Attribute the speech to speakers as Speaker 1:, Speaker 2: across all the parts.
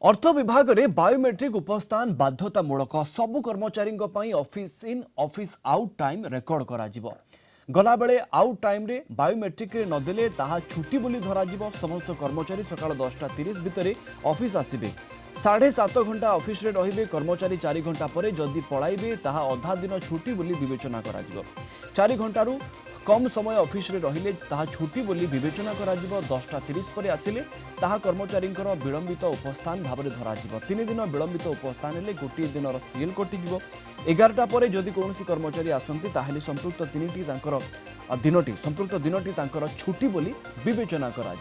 Speaker 1: अर्थ विभाग में बायोमेट्रिक उपस्थान बाध्यतामूलक सबु कर्मचारी office in office out time record करा गला बेले आउट टाइम रे बायोमेट्रिक रे नदेले ताहा छुट्टी बोली धरा समस्त कर्मचारी सकाळ 10:30 भितर ऑफिस आसिबे 7.5 घंटा ऑफिस रे रहिबे कर्मचारी 4 घंटा परे जदि पळाइबे ताहा अधा दिन छुट्टी बोली विवेचना करा 4 घंटारू कम समय ऑफिस रे रहिले ताहा छुट्टी बोली विवेचना करा 10:30 पर आसिले ताहा कर्मचारी विलंबित उपस्थान भाव में धरा 3 दिन विलंबित उपस्थान हेले गोटे दिन सीएल कटिଯିବ 11टा पर जदि कौन कर्मचारी आसती ताहले संपृक्त दिनटी तांकर छुट्टी बोली विवेचना करा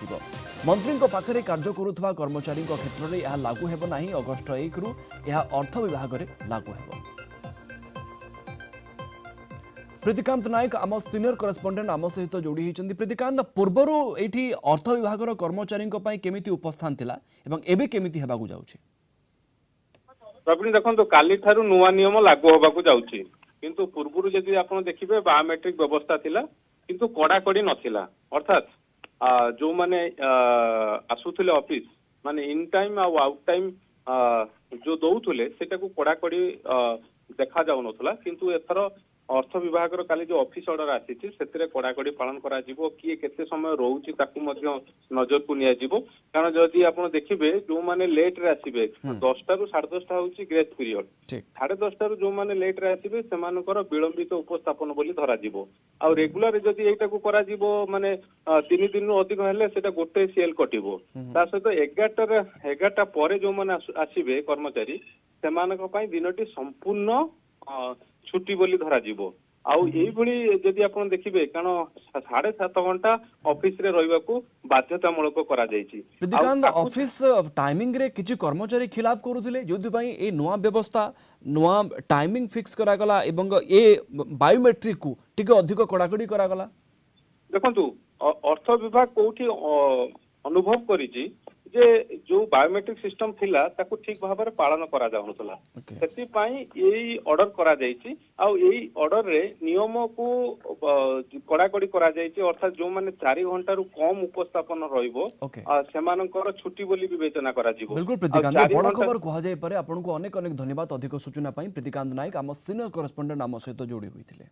Speaker 1: मंत्री पाखरे कार्य करुवा कर्मचारी क्षेत्र में यह लागू हेब नाही अगस्ट 1 रु यह अर्थ विभाग में लागू हेब। प्रीतिकांत नायक आम सीनियर करेस्पोंडेंट आम सहित जोड़ी होती। प्रीतिकांत पूर्वर ये अर्थ विभाग कर्मचारी केमिति उपस्थान थिला एवं एबे केमिति हेबाकु जाउछि?
Speaker 2: प्रवीण देखो काली ठारू नुआ नियम लागू होबाकु जाउछि किंतु पूर्वर जदि आपण देखिबे बायोमेट्रिक व्यवस्था थिला किंतु कड़ाकड़ी नथिला अर्थात जो माने आसुथिले ऑफिस माने इन टाइम आ आउट टाइम जो दउथुले सेटा को कड़ाकड़ी देखा जाउ नथला किंतु एथर अर्थ विभाग काली जो ऑफिस ऑर्डर आसी कड़ाकड़ी पालन करा जिवो किए केते समय रोची ताकू मध्य नजर को निया जिवो कारण जदि आपण देखिबे जो माने लेट रे आसीबे 10टा रु 10:30 होची ग्रेस पीरियड 10:30 रु जो माने लेट रे आसीबे सेमानकर विलंबित उपस्थापन बोली धरा जिवो आ रेगुलर जदि एटा को करा जिवो माने 3 दिन रु अधिक हेले सेटा गोटे सीएल कटिवो ता सहित 11टा पर जो माने आसीबे कर्मचारी सेमानक पई दिनटी संपूर्ण छुट्टी बोली धरा जिवो आउ एई भली जदि आपण देखिबे कारण 7.5 घंटा ऑफिस रे रहबाकू बाध्यतामूलक करा जायछि।
Speaker 1: प्रीतिकांत ऑफिस टाइमिंग रे किछि कर्मचारी खिलाफ करूथिले जोथि पई ए नुवा व्यवस्था नुवा टाइमिंग फिक्स करा गला एवं ए बायोमेट्रिक को टिके अधिक कड़ाकड़ी करा गला।
Speaker 2: देखंतु अर्थ विभाग कोठी अनुभव करिछि जे जो बायोमेट्रिक सिस्टम थिला ताकू ठीक भाव में पालन करा जाउनथला सेति पई एई ऑर्डर करा जायछि आ एई ऑर्डर रे नियम को कड़ाकड़ी करा जायछि अर्थात जो माने 4 घंटा रु कम उपस्थापन रहइबो सेमानकर छुट्टी बोली विवेचना करा जिवो।
Speaker 1: बिल्कुल प्रीतिकांत बड़ खबर कहा जाय पारे आपनको अनेक अनेक धन्यवाद अधिक सूचना पई। प्रीतिकांत नायक आम सीनियर करेस्पोंडेंट आम सहित जोड़ी होइथिले।